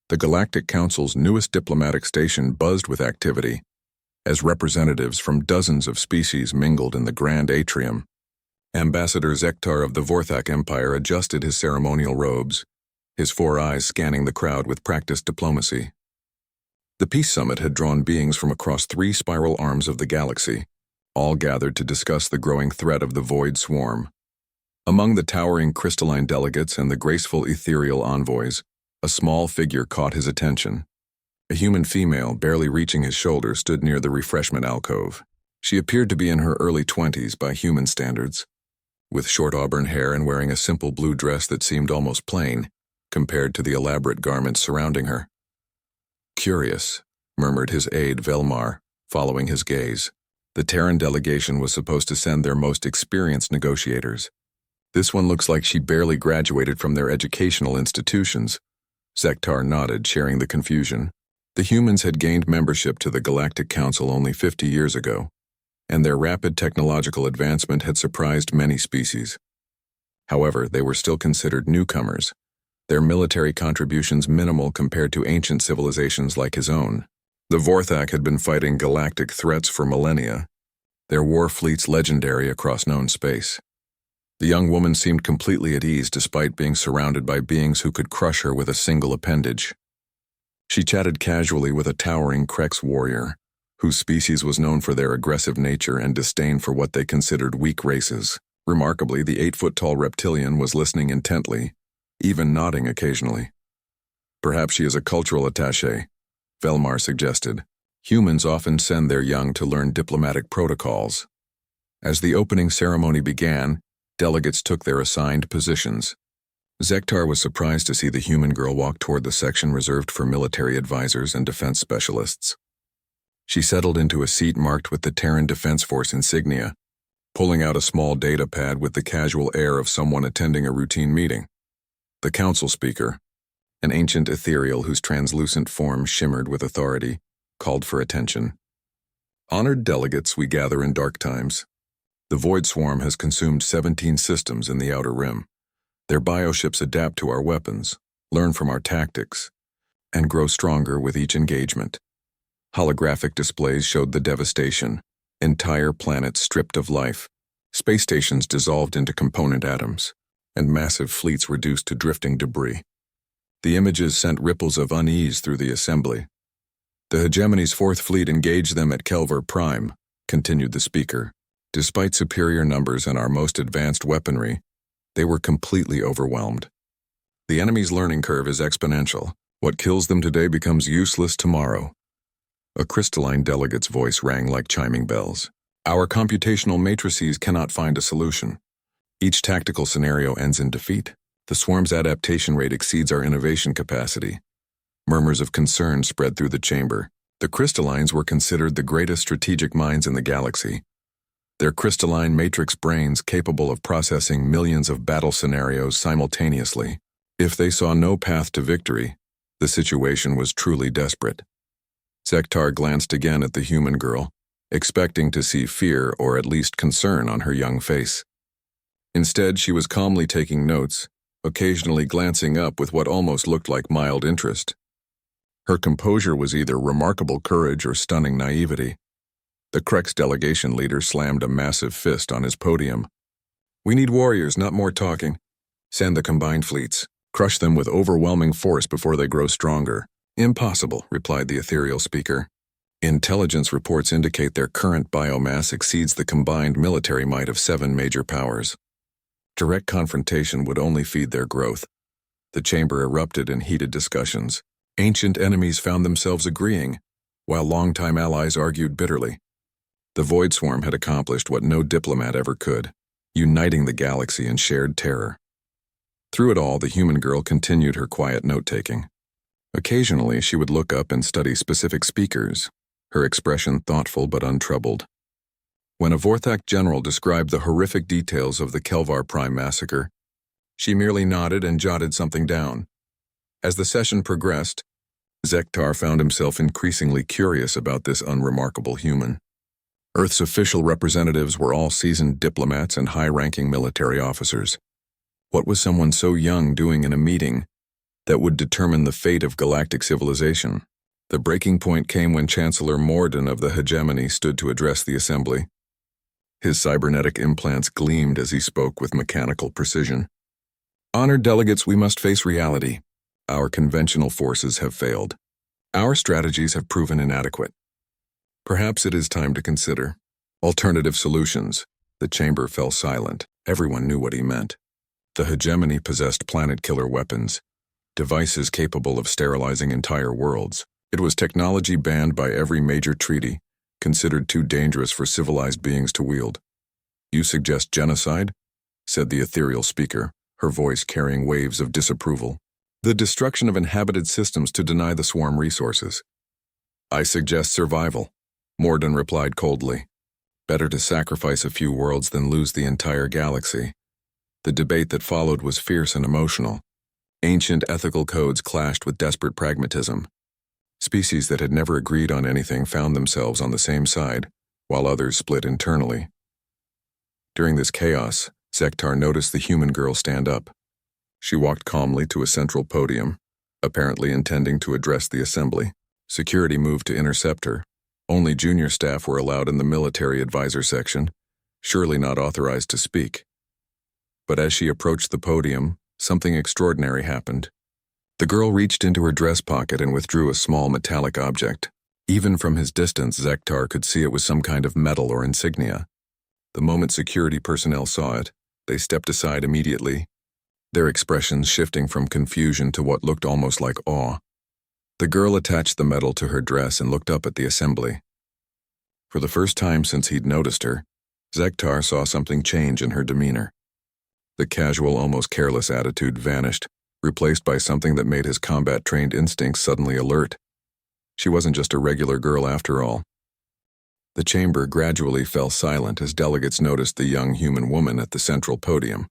The Galactic Council's newest diplomatic station buzzed with activity, as representatives from dozens of species mingled in the grand atrium. Ambassador Zektar of the Vorthak Empire adjusted his ceremonial robes, his 4 eyes scanning the crowd with practiced diplomacy. The Peace Summit had drawn beings from across 3 spiral arms of the galaxy, all gathered to discuss the growing threat of the Void Swarm. Among the towering crystalline delegates and the graceful ethereal envoys, a small figure caught his attention. A human female, barely reaching his shoulder, stood near the refreshment alcove. She appeared to be in her early 20s by human standards, with short auburn hair and wearing a simple blue dress that seemed almost plain, compared to the elaborate garments surrounding her. "Curious," murmured his aide Velmar, following his gaze. The Terran delegation was supposed to send their most experienced negotiators. "This one looks like she barely graduated from their educational institutions." Zektar nodded, sharing the confusion. The humans had gained membership to the Galactic Council only 50 years ago, and their rapid technological advancement had surprised many species. However, they were still considered newcomers, their military contributions minimal compared to ancient civilizations like his own. The Vorthak had been fighting galactic threats for millennia, their war fleets legendary across known space. The young woman seemed completely at ease despite being surrounded by beings who could crush her with a single appendage. She chatted casually with a towering Krex warrior, whose species was known for their aggressive nature and disdain for what they considered weak races. Remarkably, the 8-foot-tall reptilian was listening intently, even nodding occasionally. "Perhaps she is a cultural attaché," Velmar suggested. "Humans often send their young to learn diplomatic protocols." As the opening ceremony began, delegates took their assigned positions. Zektar was surprised to see the human girl walk toward the section reserved for military advisors and defense specialists. She settled into a seat marked with the Terran Defense Force insignia, pulling out a small data pad with the casual air of someone attending a routine meeting. The council speaker, an ancient ethereal whose translucent form shimmered with authority, called for attention. "Honored delegates, we gather in dark times. The Void Swarm has consumed 17 systems in the Outer Rim. Their bioships adapt to our weapons, learn from our tactics, and grow stronger with each engagement." Holographic displays showed the devastation, entire planets stripped of life, space stations dissolved into component atoms, and massive fleets reduced to drifting debris. The images sent ripples of unease through the assembly. "The hegemony's 4th Fleet engaged them at Kelvar Prime," continued the speaker. "Despite superior numbers and our most advanced weaponry, they were completely overwhelmed. The enemy's learning curve is exponential. What kills them today becomes useless tomorrow." A crystalline delegate's voice rang like chiming bells. "Our computational matrices cannot find a solution. Each tactical scenario ends in defeat. The swarm's adaptation rate exceeds our innovation capacity." Murmurs of concern spread through the chamber. The crystallines were considered the greatest strategic minds in the galaxy, their crystalline matrix brains capable of processing millions of battle scenarios simultaneously. If they saw no path to victory, the situation was truly desperate. Zektar glanced again at the human girl, expecting to see fear or at least concern on her young face. Instead, she was calmly taking notes, occasionally glancing up with what almost looked like mild interest. Her composure was either remarkable courage or stunning naivety. The Krex delegation leader slammed a massive fist on his podium. "We need warriors, not more talking. Send the combined fleets. Crush them with overwhelming force before they grow stronger." "Impossible," replied the ethereal speaker. "Intelligence reports indicate their current biomass exceeds the combined military might of 7 major powers. Direct confrontation would only feed their growth." The chamber erupted in heated discussions. Ancient enemies found themselves agreeing, while longtime allies argued bitterly. The Void Swarm had accomplished what no diplomat ever could, uniting the galaxy in shared terror. Through it all, the human girl continued her quiet note-taking. Occasionally, she would look up and study specific speakers, her expression thoughtful but untroubled. When a Vorthak general described the horrific details of the Kelvar Prime massacre, she merely nodded and jotted something down. As the session progressed, Zektar found himself increasingly curious about this unremarkable human. Earth's official representatives were all seasoned diplomats and high-ranking military officers. What was someone so young doing in a meeting that would determine the fate of galactic civilization. The breaking point came when Chancellor Morden of the Hegemony stood to address the assembly. His cybernetic implants gleamed as he spoke with mechanical precision. "Honored delegates, we must face reality. Our conventional forces have failed. Our strategies have proven inadequate. Perhaps it is time to consider alternative solutions." The chamber fell silent. Everyone knew what he meant. The Hegemony possessed planet-killer weapons, devices capable of sterilizing entire worlds. It was technology banned by every major treaty, considered too dangerous for civilized beings to wield. "You suggest genocide?" said the ethereal speaker, her voice carrying waves of disapproval. "The destruction of inhabited systems to deny the swarm resources." "I suggest survival," Morden replied coldly. "Better to sacrifice a few worlds than lose the entire galaxy." The debate that followed was fierce and emotional. Ancient ethical codes clashed with desperate pragmatism. Species that had never agreed on anything found themselves on the same side, while others split internally. During this chaos, Zektar noticed the human girl stand up. She walked calmly to a central podium, apparently intending to address the assembly. Security moved to intercept her. Only junior staff were allowed in the military advisor section, surely not authorized to speak. But as she approached the podium, something extraordinary happened. The girl reached into her dress pocket and withdrew a small metallic object. Even from his distance, Zektar could see it was some kind of metal or insignia. The moment security personnel saw it, they stepped aside immediately, their expressions shifting from confusion to what looked almost like awe. The girl attached the metal to her dress and looked up at the assembly. For the first time since he'd noticed her, Zektar saw something change in her demeanor. The casual, almost careless attitude vanished, replaced by something that made his combat-trained instincts suddenly alert. She wasn't just a regular girl after all. The chamber gradually fell silent as delegates noticed the young human woman at the central podium.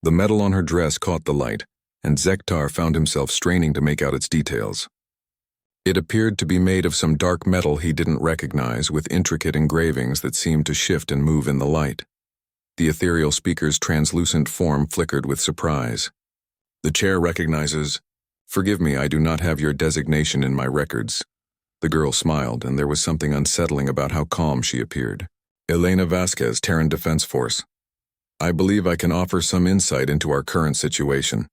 The metal on her dress caught the light, and Zektar found himself straining to make out its details. It appeared to be made of some dark metal he didn't recognize, with intricate engravings that seemed to shift and move in the light. The ethereal speaker's translucent form flickered with surprise. "The chair recognizes—" "Forgive me, I do not have your designation in my records." The girl smiled, and there was something unsettling about how calm she appeared. "Elena Vasquez, Terran Defense Force. I believe I can offer some insight into our current situation."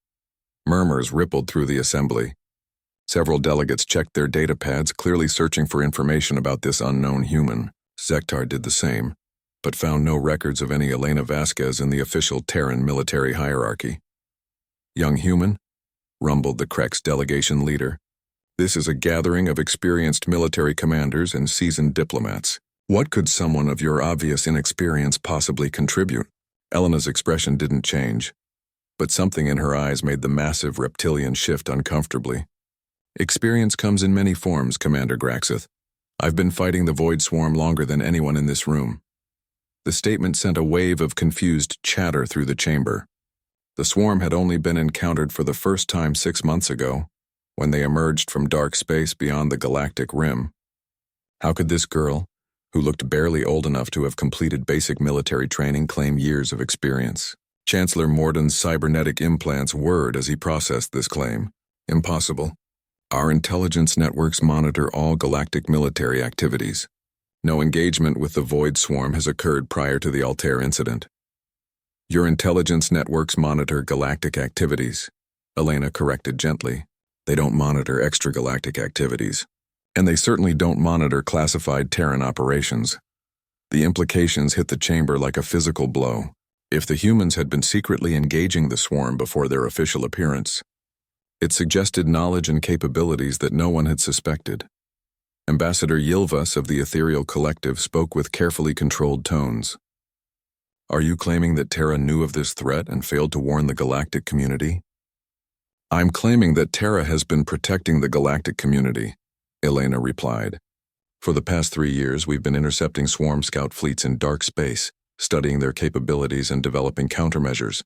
Murmurs rippled through the assembly. Several delegates checked their data pads, clearly searching for information about this unknown human. Zektar did the same, but found no records of any Elena Vasquez in the official Terran military hierarchy. "Young human?" rumbled the Krex delegation leader. "This is a gathering of experienced military commanders and seasoned diplomats. What could someone of your obvious inexperience possibly contribute?" Elena's expression didn't change, but something in her eyes made the massive reptilian shift uncomfortably. "Experience comes in many forms, Commander Graxith. I've been fighting the Void Swarm longer than anyone in this room." The statement sent a wave of confused chatter through the chamber. The swarm had only been encountered for the first time 6 months ago, when they emerged from dark space beyond the galactic rim. How could this girl, who looked barely old enough to have completed basic military training, claim years of experience? Chancellor Morden's cybernetic implants whirred as he processed this claim. "Impossible. Our intelligence networks monitor all galactic military activities. No engagement with the Void Swarm has occurred prior to the Altair incident." "Your intelligence networks monitor galactic activities," Elena corrected gently. "They don't monitor extragalactic activities. And they certainly don't monitor classified Terran operations." The implications hit the chamber like a physical blow. If the humans had been secretly engaging the swarm before their official appearance, it suggested knowledge and capabilities that no one had suspected. Ambassador Yilvas of the Ethereal Collective spoke with carefully controlled tones. "Are you claiming that Terra knew of this threat and failed to warn the galactic community?" "I'm claiming that Terra has been protecting the galactic community," Elena replied. "For the past 3 years, we've been intercepting swarm scout fleets in dark space, studying their capabilities and developing countermeasures."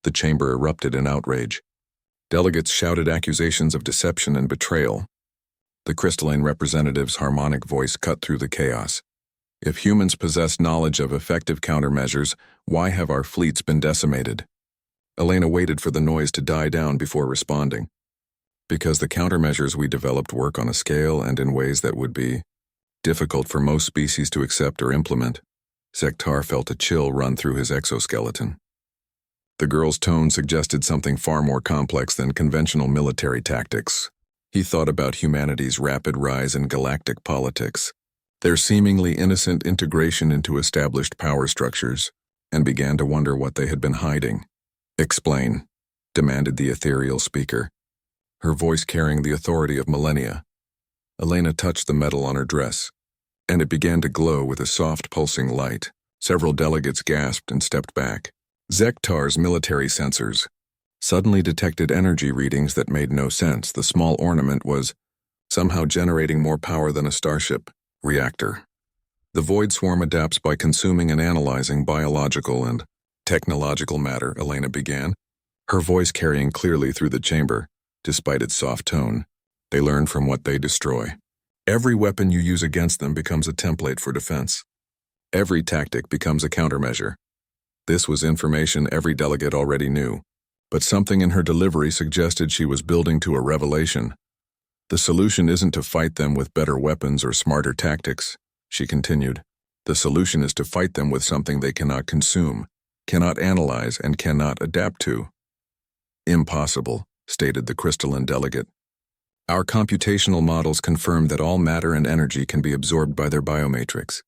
The chamber erupted in outrage. Delegates shouted accusations of deception and betrayal. The crystalline representative's harmonic voice cut through the chaos. "If humans possess knowledge of effective countermeasures, why have our fleets been decimated?" Elena waited for the noise to die down before responding. Because the countermeasures we developed work on a scale and in ways that would be difficult for most species to accept or implement, Zektar felt a chill run through his exoskeleton. The girl's tone suggested something far more complex than conventional military tactics. He thought about humanity's rapid rise in galactic politics, their seemingly innocent integration into established power structures, and began to wonder what they had been hiding. "Explain," demanded the ethereal speaker, her voice carrying the authority of millennia. Elena touched the metal on her dress, and it began to glow with a soft, pulsing light. Several delegates gasped and stepped back. Zektar's military sensors suddenly detected energy readings that made no sense. The small ornament was somehow generating more power than a starship reactor. The void swarm adapts by consuming and analyzing biological and technological matter, Elena began, her voice carrying clearly through the chamber, despite its soft tone. They learn from what they destroy. Every weapon you use against them becomes a template for defense. Every tactic becomes a countermeasure. This was information every delegate already knew, but something in her delivery suggested she was building to a revelation. The solution isn't to fight them with better weapons or smarter tactics, she continued. The solution is to fight them with something they cannot consume, cannot analyze, and cannot adapt to. "Impossible," stated the crystalline delegate. "Our computational models confirm that all matter and energy can be absorbed by their biomatrix.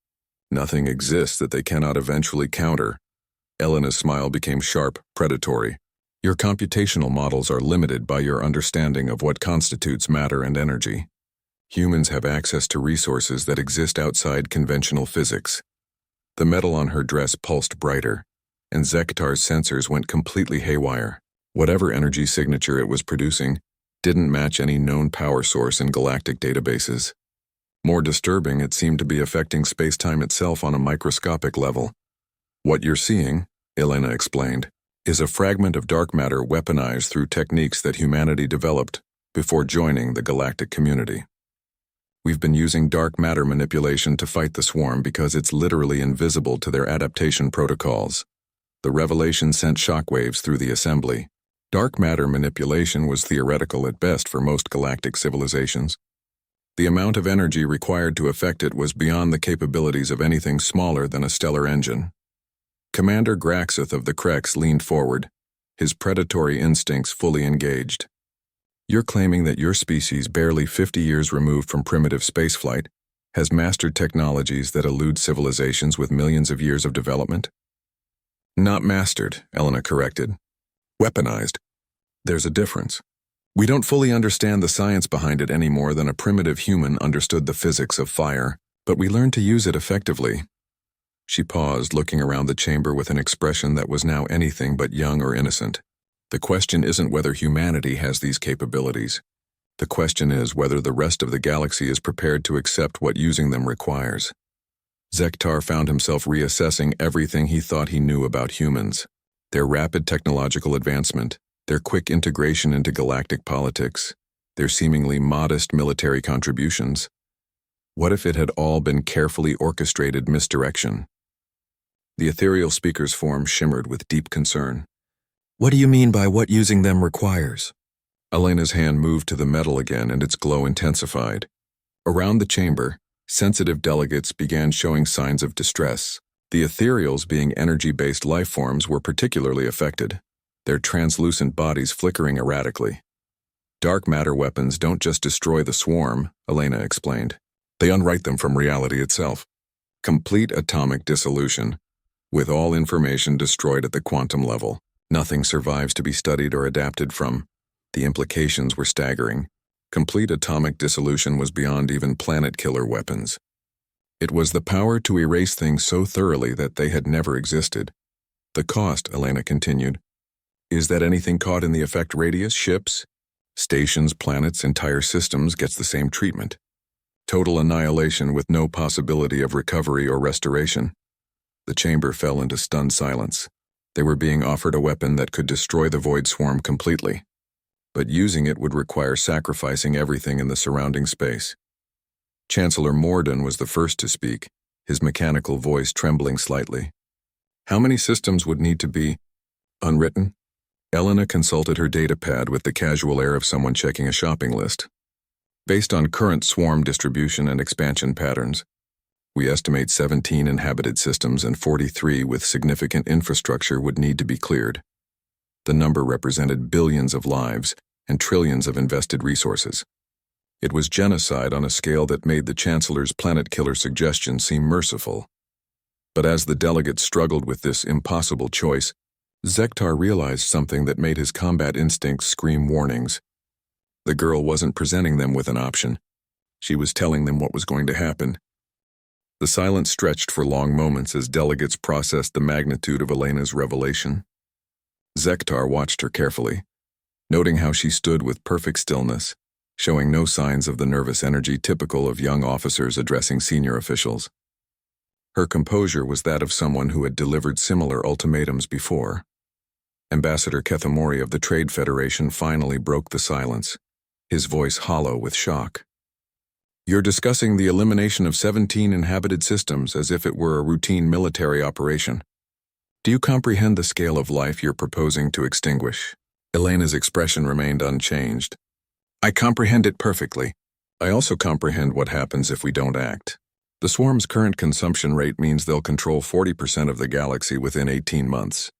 Nothing exists that they cannot eventually counter." Elena's smile became sharp, predatory. "Your computational models are limited by your understanding of what constitutes matter and energy. Humans have access to resources that exist outside conventional physics." The metal on her dress pulsed brighter, and Zektar's sensors went completely haywire. Whatever energy signature it was producing didn't match any known power source in galactic databases. More disturbing, it seemed to be affecting space-time itself on a microscopic level. "What you're seeing," Elena explained, "is a fragment of dark matter weaponized through techniques that humanity developed before joining the galactic community. We've been using dark matter manipulation to fight the swarm because it's literally invisible to their adaptation protocols." The revelation sent shockwaves through the assembly. Dark matter manipulation was theoretical at best for most galactic civilizations. The amount of energy required to effect it was beyond the capabilities of anything smaller than a stellar engine. Commander Graxith of the Krex leaned forward, his predatory instincts fully engaged. "You're claiming that your species, barely 50 years removed from primitive spaceflight, has mastered technologies that elude civilizations with millions of years of development?" "Not mastered," Elena corrected. "Weaponized. There's a difference. We don't fully understand the science behind it any more than a primitive human understood the physics of fire, but we learned to use it effectively." She paused, looking around the chamber with an expression that was now anything but young or innocent. "The question isn't whether humanity has these capabilities. The question is whether the rest of the galaxy is prepared to accept what using them requires." Zektar found himself reassessing everything he thought he knew about humans. Their rapid technological advancement, their quick integration into galactic politics, their seemingly modest military contributions. What if it had all been carefully orchestrated misdirection? The ethereal speaker's form shimmered with deep concern. "What do you mean by what using them requires?" Elena's hand moved to the metal again, and its glow intensified. Around the chamber, sensitive delegates began showing signs of distress. The ethereals, being energy-based life forms, were particularly affected, their translucent bodies flickering erratically. "Dark matter weapons don't just destroy the swarm," Elena explained. "They unwrite them from reality itself. Complete atomic dissolution, with all information destroyed at the quantum level. Nothing survives to be studied or adapted from." The implications were staggering. Complete atomic dissolution was beyond even planet-killer weapons. It was the power to erase things so thoroughly that they had never existed. "The cost," Elena continued, "is that anything caught in the effect radius, ships, stations, planets, entire systems, gets the same treatment. Total annihilation with no possibility of recovery or restoration." The chamber fell into stunned silence. They were being offered a weapon that could destroy the void swarm completely, but using it would require sacrificing everything in the surrounding space. Chancellor Morden was the first to speak, his mechanical voice trembling slightly. "How many systems would need to be unwritten?" Elena consulted her datapad with the casual air of someone checking a shopping list. Based on current swarm distribution and expansion patterns, we estimate 17 inhabited systems and 43 with significant infrastructure would need to be cleared. The number represented billions of lives and trillions of invested resources. It was genocide on a scale that made the Chancellor's planet killer suggestion seem merciful. But as the delegates struggled with this impossible choice, Zektar realized something that made his combat instincts scream warnings. The girl wasn't presenting them with an option. She was telling them what was going to happen. The silence stretched for long moments as delegates processed the magnitude of Elena's revelation. Zektar watched her carefully, noting how she stood with perfect stillness, showing no signs of the nervous energy typical of young officers addressing senior officials. Her composure was that of someone who had delivered similar ultimatums before. Ambassador Kethamori of the Trade Federation finally broke the silence, his voice hollow with shock. "You're discussing the elimination of 17 inhabited systems as if it were a routine military operation. Do you comprehend the scale of life you're proposing to extinguish?" Elena's expression remained unchanged. "I comprehend it perfectly. I also comprehend what happens if we don't act. The swarm's current consumption rate means they'll control 40% of the galaxy within 18 months.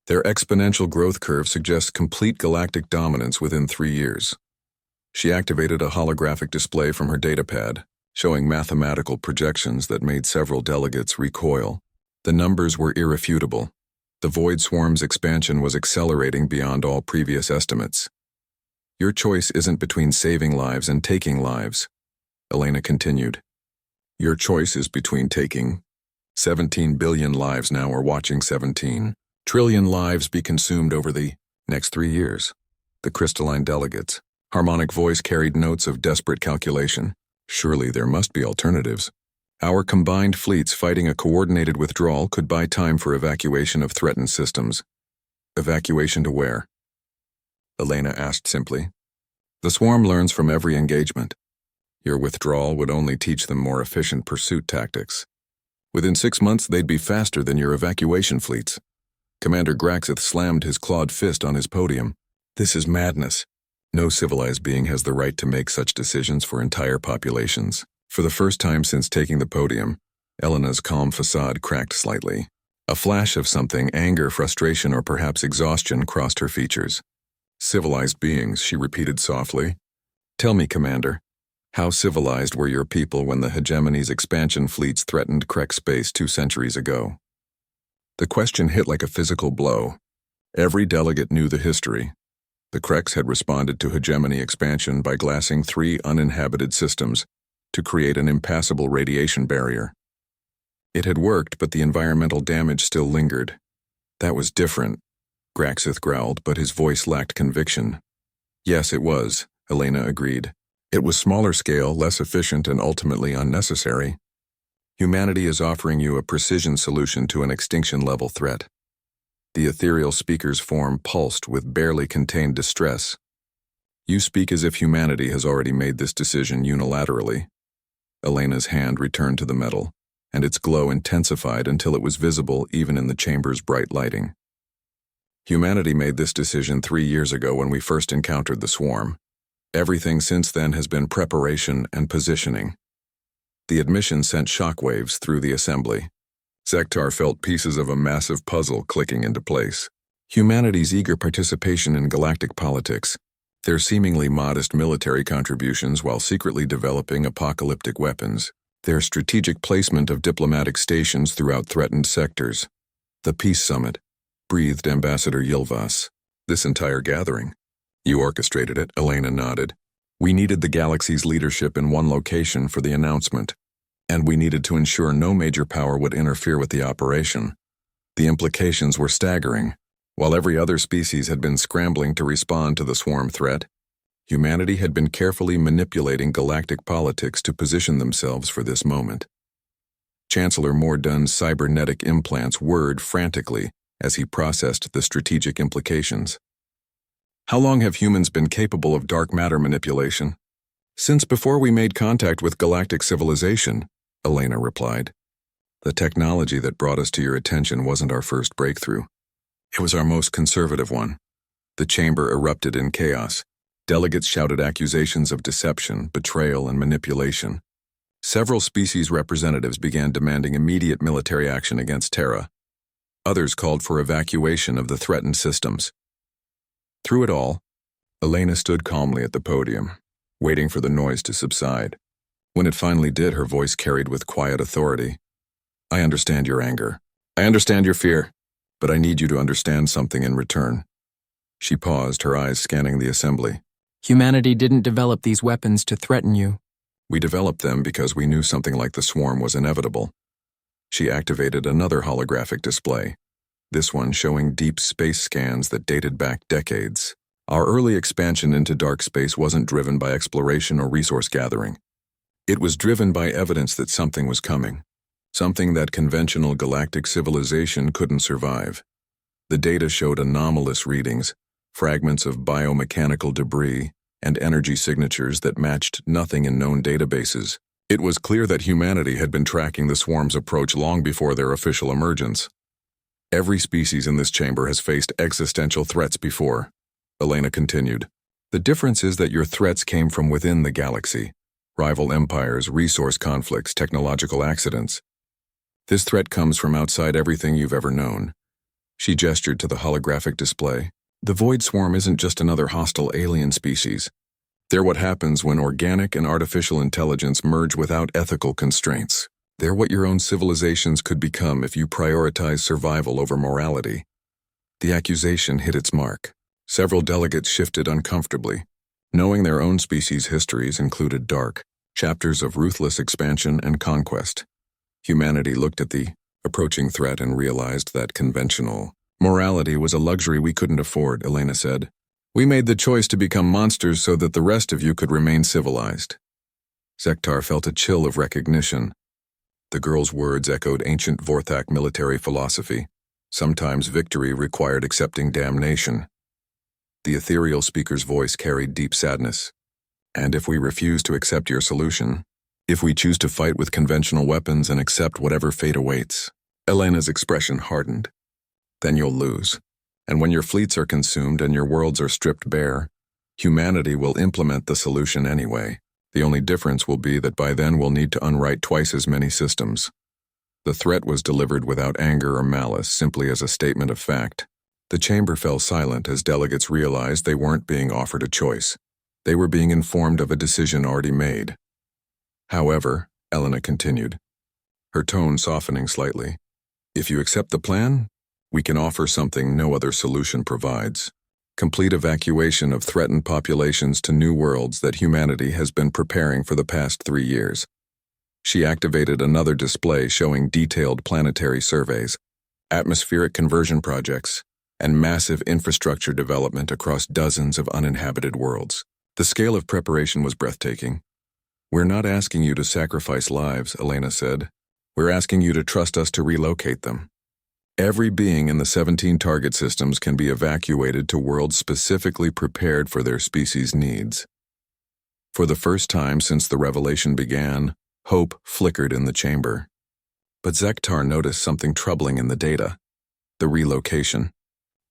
Their exponential growth curve suggests complete galactic dominance within 3 years. She activated a holographic display from her datapad, showing mathematical projections that made several delegates recoil. The numbers were irrefutable. The Void Swarm's expansion was accelerating beyond all previous estimates. "Your choice isn't between saving lives and taking lives," Elena continued. "Your choice is between taking 17 billion lives now or watching 17 trillion lives be consumed over the next 3 years. The crystalline delegates' harmonic voice carried notes of desperate calculation. Surely there must be alternatives. Our combined fleets fighting a coordinated withdrawal could buy time for evacuation of threatened systems. Evacuation to where? Elena asked simply. The swarm learns from every engagement. Your withdrawal would only teach them more efficient pursuit tactics. Within 6 months, they'd be faster than your evacuation fleets. Commander Graxith slammed his clawed fist on his podium. This is madness. No civilized being has the right to make such decisions for entire populations. For the first time since taking the podium, Elena's calm facade cracked slightly. A flash of something, anger, frustration, or perhaps exhaustion crossed her features. Civilized beings, she repeated softly. Tell me, Commander, how civilized were your people when the hegemony's expansion fleets threatened Krek space 2 centuries ago? The question hit like a physical blow. Every delegate knew the history. The Kreks had responded to hegemony expansion by glassing 3 uninhabited systems to create an impassable radiation barrier. It had worked, but the environmental damage still lingered. That was different, Graxith growled, but his voice lacked conviction. Yes, it was, Elena agreed. It was smaller scale, less efficient, and ultimately unnecessary. Humanity is offering you a precision solution to an extinction-level threat. The ethereal speaker's form pulsed with barely contained distress. You speak as if humanity has already made this decision unilaterally. Elena's hand returned to the metal, and its glow intensified until it was visible even in the chamber's bright lighting. Humanity made this decision 3 years ago when we first encountered the swarm. Everything since then has been preparation and positioning. The admission sent shockwaves through the assembly. Zektar felt pieces of a massive puzzle clicking into place. Humanity's eager participation in galactic politics, their seemingly modest military contributions while secretly developing apocalyptic weapons, their strategic placement of diplomatic stations throughout threatened sectors. The Peace Summit, breathed Ambassador Yilvas. This entire gathering. You orchestrated it, Elena nodded. We needed the galaxy's leadership in one location for the announcement, and we needed to ensure no major power would interfere with the operation. The implications were staggering. While every other species had been scrambling to respond to the swarm threat, humanity had been carefully manipulating galactic politics to position themselves for this moment. Chancellor Mordun's cybernetic implants whirred frantically as he processed the strategic implications. How long have humans been capable of dark matter manipulation? Since before we made contact with galactic civilization, Elena replied. The technology that brought us to your attention wasn't our first breakthrough. It was our most conservative one. The chamber erupted in chaos. Delegates shouted accusations of deception, betrayal, and manipulation. Several species representatives began demanding immediate military action against Terra. Others called for evacuation of the threatened systems. Through it all, Elena stood calmly at the podium, waiting for the noise to subside. When it finally did, her voice carried with quiet authority. I understand your anger. I understand your fear. But I need you to understand something in return. She paused, her eyes scanning the assembly. Humanity didn't develop these weapons to threaten you. We developed them because we knew something like the swarm was inevitable. She activated another holographic display, this one showing deep space scans that dated back decades. Our early expansion into dark space wasn't driven by exploration or resource gathering. It was driven by evidence that something was coming, something that conventional galactic civilization couldn't survive. The data showed anomalous readings, fragments of biomechanical debris, and energy signatures that matched nothing in known databases. It was clear that humanity had been tracking the swarm's approach long before their official emergence. Every species in this chamber has faced existential threats before, Elena continued. The difference is that your threats came from within the galaxy. Rival empires, resource conflicts, technological accidents. This threat comes from outside everything you've ever known. She gestured to the holographic display. The Void Swarm isn't just another hostile alien species. They're what happens when organic and artificial intelligence merge without ethical constraints. They're what your own civilizations could become if you prioritize survival over morality. The accusation hit its mark. Several delegates shifted uncomfortably, knowing their own species' histories included dark chapters of ruthless expansion and conquest. Humanity looked at the approaching threat and realized that conventional morality was a luxury we couldn't afford, Elena said. We made the choice to become monsters so that the rest of you could remain civilized. Zektar felt a chill of recognition. The girl's words echoed ancient Vorthak military philosophy. Sometimes victory required accepting damnation. The ethereal speaker's voice carried deep sadness. And if we refuse to accept your solution, if we choose to fight with conventional weapons and accept whatever fate awaits, Elena's expression hardened. Then you'll lose. And when your fleets are consumed and your worlds are stripped bare, humanity will implement the solution anyway. The only difference will be that by then we'll need to unwrite twice as many systems. The threat was delivered without anger or malice, simply as a statement of fact. The chamber fell silent as delegates realized they weren't being offered a choice. They were being informed of a decision already made. However, Elena continued, her tone softening slightly, if you accept the plan, we can offer something no other solution provides. Complete evacuation of threatened populations to new worlds that humanity has been preparing for the past 3 years. She activated another display showing detailed planetary surveys, atmospheric conversion projects, and massive infrastructure development across dozens of uninhabited worlds. The scale of preparation was breathtaking. We're not asking you to sacrifice lives, Elena said. We're asking you to trust us to relocate them. Every being in the 17 target systems can be evacuated to worlds specifically prepared for their species' needs. For the first time since the revelation began, hope flickered in the chamber. But Zektar noticed something troubling in the data. The relocation.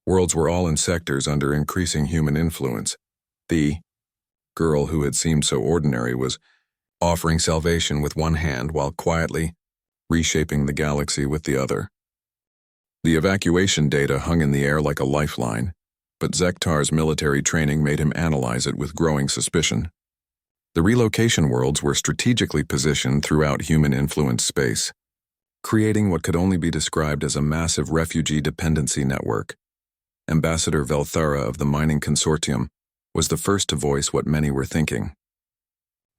Worlds were all in sectors under increasing human influence. The girl who had seemed so ordinary was offering salvation with one hand while quietly reshaping the galaxy with the other. The evacuation data hung in the air like a lifeline, but Zektar's military training made him analyze it with growing suspicion. The relocation worlds were strategically positioned throughout human-influenced space, creating what could only be described as a massive refugee dependency network. Ambassador Velthara of the Mining Consortium was the first to voice what many were thinking.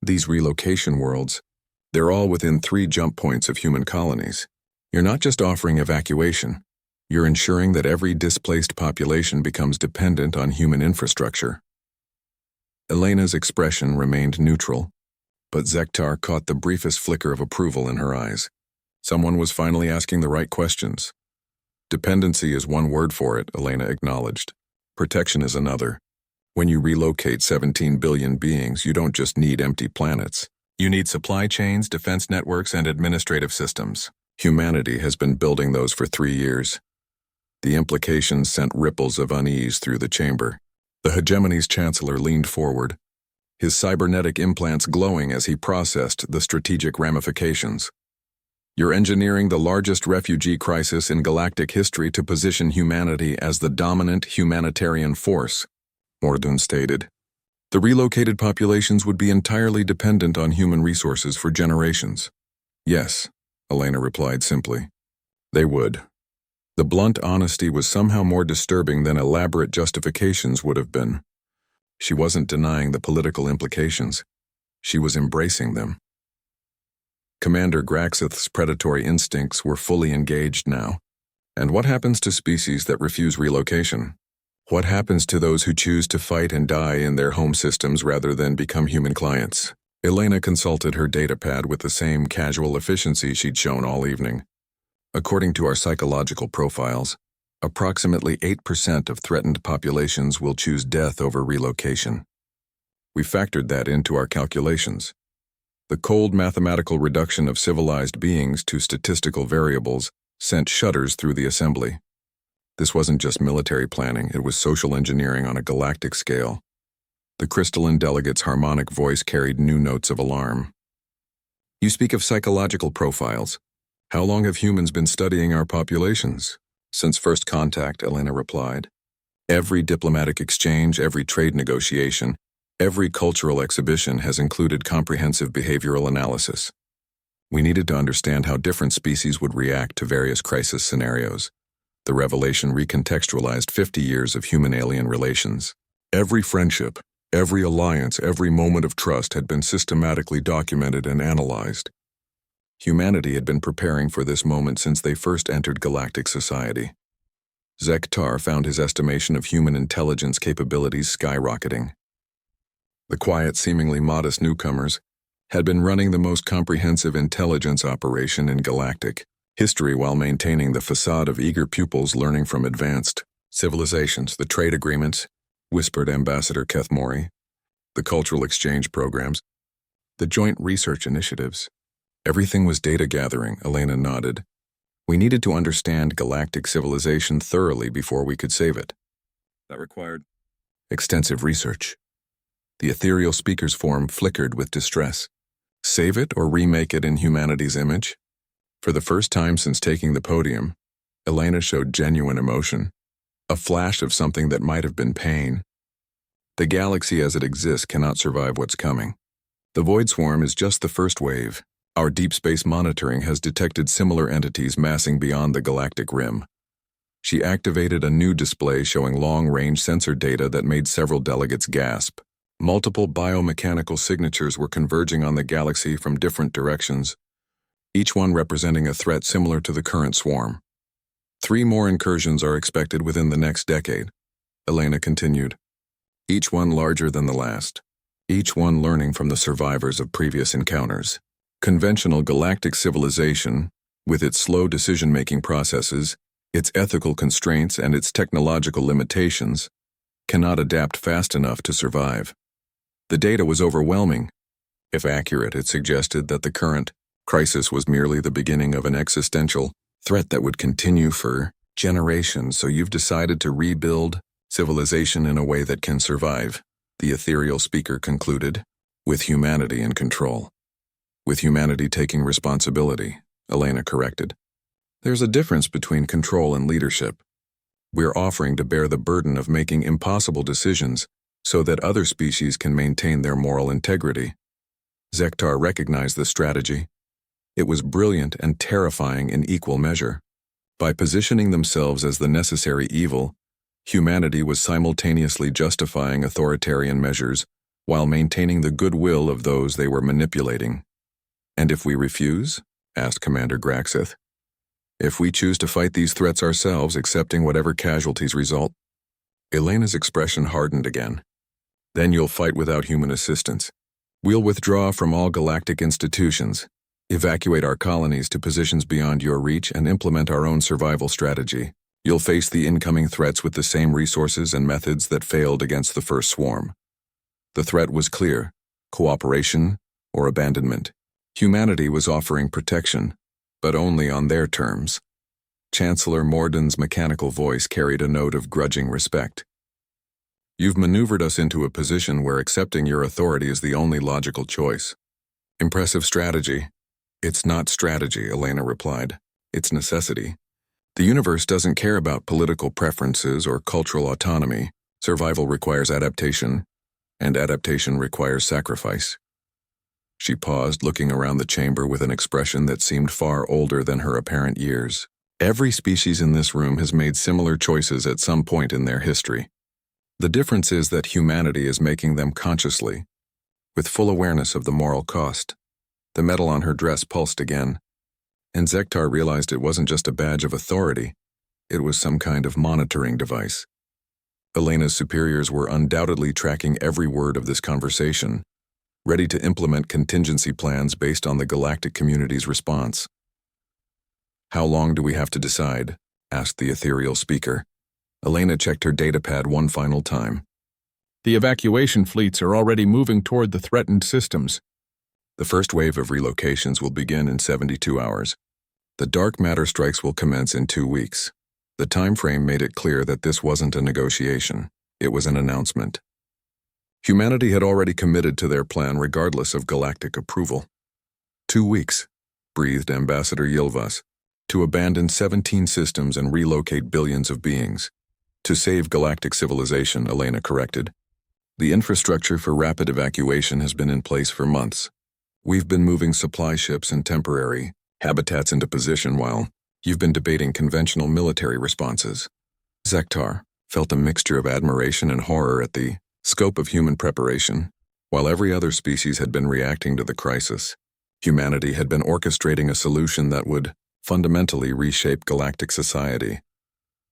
These relocation worlds, they're all within 3 jump points of human colonies. You're not just offering evacuation. You're ensuring that every displaced population becomes dependent on human infrastructure. Elena's expression remained neutral, but Zektar caught the briefest flicker of approval in her eyes. Someone was finally asking the right questions. Dependency is one word for it, Elena acknowledged. Protection is another. When you relocate 17 billion beings, you don't just need empty planets. You need supply chains, defense networks, and administrative systems. Humanity has been building those for 3 years. The implications sent ripples of unease through the chamber. The hegemony's chancellor leaned forward, his cybernetic implants glowing as he processed the strategic ramifications. You're engineering the largest refugee crisis in galactic history to position humanity as the dominant humanitarian force, Mordun stated. The relocated populations would be entirely dependent on human resources for generations. Yes, Elena replied simply. They would. The blunt honesty was somehow more disturbing than elaborate justifications would have been. She wasn't denying the political implications. She was embracing them. Commander Graxith's predatory instincts were fully engaged now. And what happens to species that refuse relocation? What happens to those who choose to fight and die in their home systems rather than become human clients? Elena consulted her datapad with the same casual efficiency she'd shown all evening. According to our psychological profiles, approximately 8% of threatened populations will choose death over relocation. We factored that into our calculations. The cold mathematical reduction of civilized beings to statistical variables sent shudders through the assembly. This wasn't just military planning, it was social engineering on a galactic scale. The crystalline delegate's harmonic voice carried new notes of alarm. You speak of psychological profiles. How long have humans been studying our populations? Since first contact, Elena replied. Every diplomatic exchange, every trade negotiation, every cultural exhibition has included comprehensive behavioral analysis. We needed to understand how different species would react to various crisis scenarios. The revelation recontextualized 50 years of human-alien relations. Every friendship, every alliance, every moment of trust had been systematically documented and analyzed. Humanity had been preparing for this moment since they first entered galactic society. Zektar found his estimation of human intelligence capabilities skyrocketing. The quiet, seemingly modest newcomers had been running the most comprehensive intelligence operation in galactic history while maintaining the facade of eager pupils learning from advanced civilizations, the trade agreements, whispered Ambassador Kethmori, the cultural exchange programs, the joint research initiatives. Everything was data gathering, Elena nodded. We needed to understand galactic civilization thoroughly before we could save it. That required extensive research. The ethereal speaker's form flickered with distress. Save it or remake it in humanity's image? For the first time since taking the podium, Elena showed genuine emotion, a flash of something that might have been pain. The galaxy as it exists cannot survive what's coming. The Void Swarm is just the first wave. Our deep space monitoring has detected similar entities massing beyond the galactic rim. She activated a new display showing long-range sensor data that made several delegates gasp. Multiple biomechanical signatures were converging on the galaxy from different directions, each one representing a threat similar to the current swarm. 3 more incursions are expected within the next decade, Elena continued. Each one larger than the last. Each one learning from the survivors of previous encounters. Conventional galactic civilization, with its slow decision-making processes, its ethical constraints, and its technological limitations, cannot adapt fast enough to survive. The data was overwhelming. If accurate, it suggested that the current crisis was merely the beginning of an existential threat that would continue for generations, so you've decided to rebuild civilization in a way that can survive, the ethereal speaker concluded, with humanity in control. With humanity taking responsibility, Elena corrected. There's a difference between control and leadership. We're offering to bear the burden of making impossible decisions so that other species can maintain their moral integrity. Zektar recognized the strategy. It was brilliant and terrifying in equal measure. By positioning themselves as the necessary evil, humanity was simultaneously justifying authoritarian measures while maintaining the goodwill of those they were manipulating. And if we refuse? Asked Commander Graxith. If we choose to fight these threats ourselves, accepting whatever casualties result? Elena's expression hardened again. Then you'll fight without human assistance. We'll withdraw from all galactic institutions, evacuate our colonies to positions beyond your reach, and implement our own survival strategy. You'll face the incoming threats with the same resources and methods that failed against the first swarm. The threat was clear: cooperation or abandonment. Humanity was offering protection, but only on their terms. Chancellor Morden's mechanical voice carried a note of grudging respect. You've maneuvered us into a position where accepting your authority is the only logical choice. Impressive strategy. It's not strategy, Elena replied. It's necessity. The universe doesn't care about political preferences or cultural autonomy. Survival requires adaptation, and adaptation requires sacrifice. She paused, looking around the chamber with an expression that seemed far older than her apparent years. Every species in this room has made similar choices at some point in their history. The difference is that humanity is making them consciously, with full awareness of the moral cost. The metal on her dress pulsed again, and Zektar realized it wasn't just a badge of authority, it was some kind of monitoring device. Elena's superiors were undoubtedly tracking every word of this conversation, ready to implement contingency plans based on the galactic community's response. How long do we have to decide? Asked the ethereal speaker. Elena checked her datapad one final time. The evacuation fleets are already moving toward the threatened systems. The first wave of relocations will begin in 72 hours. The dark matter strikes will commence in 2 weeks. The time frame made it clear that this wasn't a negotiation. It was an announcement. Humanity had already committed to their plan regardless of galactic approval. 2 weeks, breathed Ambassador Yilvas, to abandon 17 systems and relocate billions of beings. To save galactic civilization, Elena corrected. The infrastructure for rapid evacuation has been in place for months. We've been moving supply ships and temporary habitats into position while you've been debating conventional military responses. Zektar felt a mixture of admiration and horror at the scope of human preparation. While every other species had been reacting to the crisis, humanity had been orchestrating a solution that would fundamentally reshape galactic society.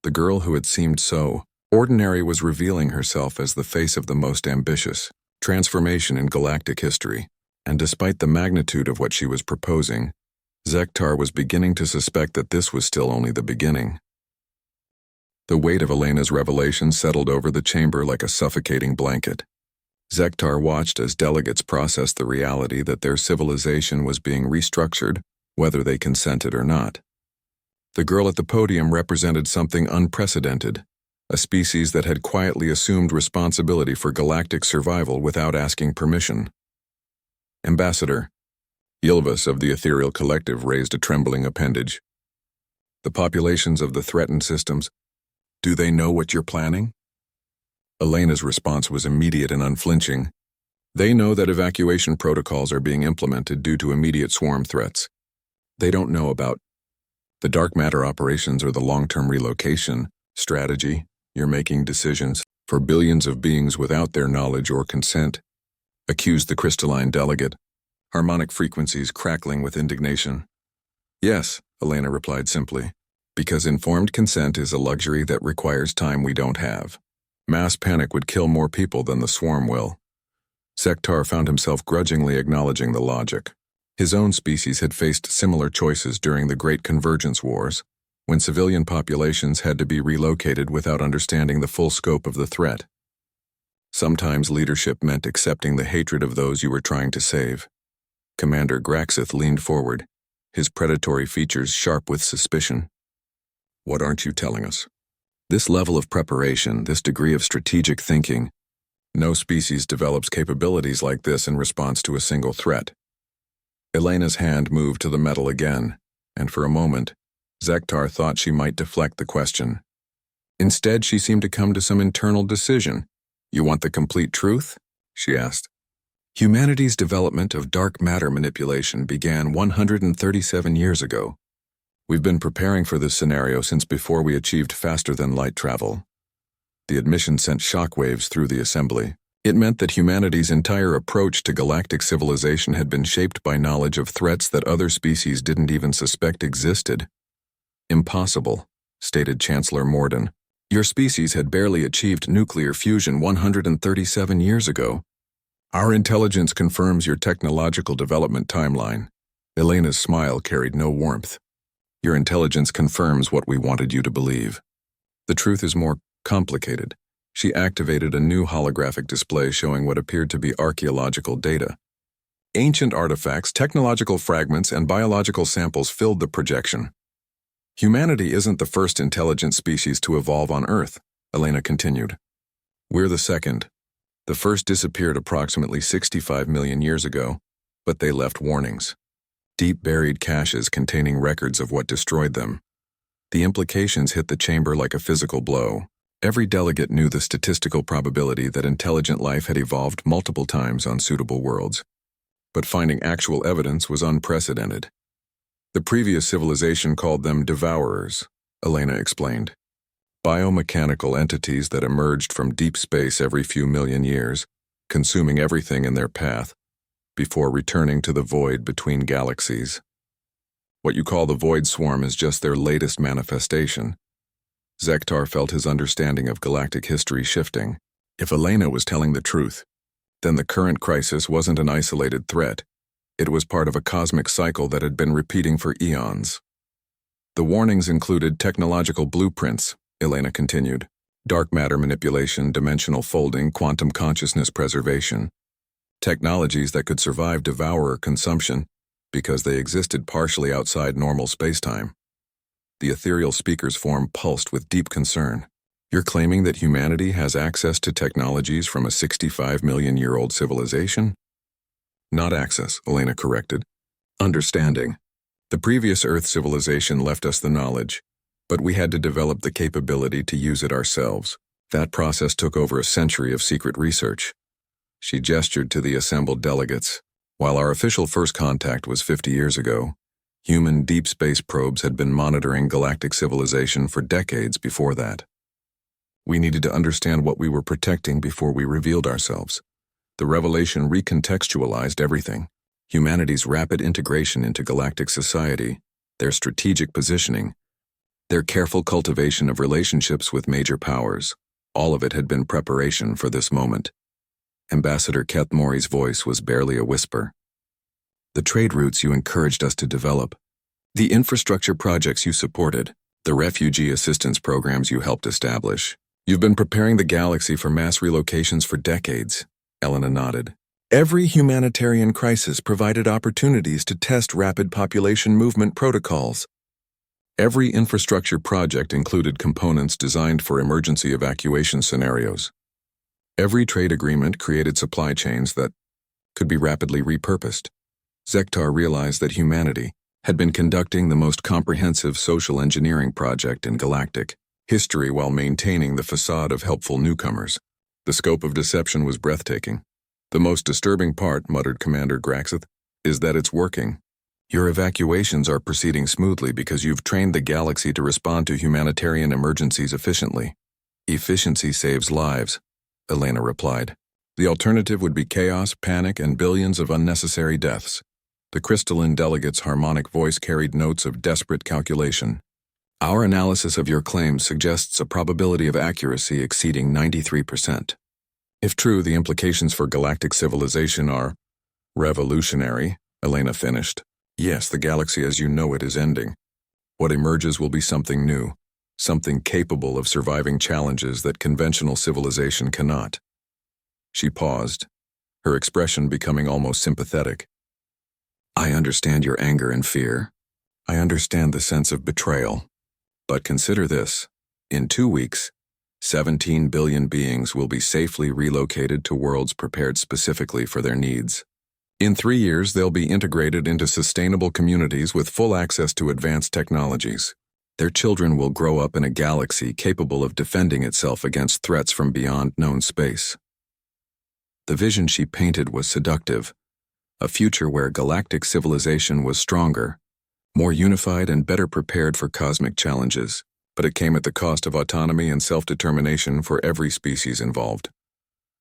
The girl who had seemed so ordinary was revealing herself as the face of the most ambitious transformation in galactic history, and despite the magnitude of what she was proposing, Zektar was beginning to suspect that this was still only the beginning. The weight of Elena's revelation settled over the chamber like a suffocating blanket. Zektar watched as delegates processed the reality that their civilization was being restructured, whether they consented or not. The girl at the podium represented something unprecedented, a species that had quietly assumed responsibility for galactic survival without asking permission. Ambassador Yilvas of the Ethereal Collective raised a trembling appendage. The populations of the threatened systems, do they know what you're planning? Elena's response was immediate and unflinching. They know that evacuation protocols are being implemented due to immediate swarm threats. They don't know about the dark matter operations or the long-term relocation strategy. You're making decisions for billions of beings without their knowledge or consent, accused the crystalline delegate, harmonic frequencies crackling with indignation. Yes, Elena replied simply, because informed consent is a luxury that requires time we don't have. Mass panic would kill more people than the swarm will. Zektar found himself grudgingly acknowledging the logic. His own species had faced similar choices during the Great Convergence Wars, when civilian populations had to be relocated without understanding the full scope of the threat. Sometimes leadership meant accepting the hatred of those you were trying to save. Commander Graxith leaned forward, his predatory features sharp with suspicion. What aren't you telling us? This level of preparation, this degree of strategic thinking, no species develops capabilities like this in response to a single threat. Elena's hand moved to the metal again, and for a moment, Zektar thought she might deflect the question. Instead, she seemed to come to some internal decision. You want the complete truth? She asked. Humanity's development of dark matter manipulation began 137 years ago. We've been preparing for this scenario since before we achieved faster-than-light travel. The admission sent shockwaves through the assembly. It meant that humanity's entire approach to galactic civilization had been shaped by knowledge of threats that other species didn't even suspect existed. Impossible, stated Chancellor Morden. Your species had barely achieved nuclear fusion 137 years ago. Our intelligence confirms your technological development timeline. Elena's smile carried no warmth. Your intelligence confirms what we wanted you to believe. The truth is more complicated. She activated a new holographic display showing what appeared to be archaeological data. Ancient artifacts, technological fragments, and biological samples filled the projection. Humanity isn't the first intelligent species to evolve on Earth, Elena continued. We're the second. The first disappeared approximately 65 million years ago, but they left warnings. Deep buried caches containing records of what destroyed them. The implications hit the chamber like a physical blow. Every delegate knew the statistical probability that intelligent life had evolved multiple times on suitable worlds. But finding actual evidence was unprecedented. The previous civilization called them devourers, Elena explained. Biomechanical entities that emerged from deep space every few million years, consuming everything in their path, before returning to the void between galaxies. What you call the void swarm is just their latest manifestation. Zektar felt his understanding of galactic history shifting. If Elena was telling the truth, then the current crisis wasn't an isolated threat. It was part of a cosmic cycle that had been repeating for eons. The warnings included technological blueprints, Elena continued. Dark matter manipulation, dimensional folding, quantum consciousness preservation. Technologies that could survive devourer consumption because they existed partially outside normal spacetime. The ethereal speaker's form pulsed with deep concern. You're claiming that humanity has access to technologies from a 65-million-year-old civilization? Not access, Elena corrected. Understanding. The previous Earth civilization left us the knowledge, but we had to develop the capability to use it ourselves. That process took over a century of secret research. She gestured to the assembled delegates. While our official first contact was 50 years ago, human deep space probes had been monitoring galactic civilization for decades before that. We needed to understand what we were protecting before we revealed ourselves. The revelation recontextualized everything. Humanity's rapid integration into galactic society, their strategic positioning, their careful cultivation of relationships with major powers. All of it had been preparation for this moment. Ambassador Kethmori's voice was barely a whisper. The trade routes you encouraged us to develop, the infrastructure projects you supported, the refugee assistance programs you helped establish. You've been preparing the galaxy for mass relocations for decades, Elena nodded. Every humanitarian crisis provided opportunities to test rapid population movement protocols. Every infrastructure project included components designed for emergency evacuation scenarios. Every trade agreement created supply chains that could be rapidly repurposed. Zektar realized that humanity had been conducting the most comprehensive social engineering project in galactic history while maintaining the facade of helpful newcomers. The scope of deception was breathtaking. The most disturbing part, muttered Commander Graxith, is that it's working. Your evacuations are proceeding smoothly because you've trained the galaxy to respond to humanitarian emergencies efficiently. Efficiency saves lives, Elena replied. The alternative would be chaos, panic, and billions of unnecessary deaths. The crystalline delegate's harmonic voice carried notes of desperate calculation. Our analysis of your claims suggests a probability of accuracy exceeding 93%. If true, the implications for galactic civilization are revolutionary, Elena finished. Yes, the galaxy as you know it is ending. What emerges will be something new, something capable of surviving challenges that conventional civilization cannot. She paused, her expression becoming almost sympathetic. I understand your anger and fear. I understand the sense of betrayal. But consider this. In 2 weeks, 17 billion beings will be safely relocated to worlds prepared specifically for their needs. In 3 years, they'll be integrated into sustainable communities with full access to advanced technologies. Their children will grow up in a galaxy capable of defending itself against threats from beyond known space. The vision she painted was seductive, a future where galactic civilization was stronger, more unified and better prepared for cosmic challenges, but it came at the cost of autonomy and self-determination for every species involved.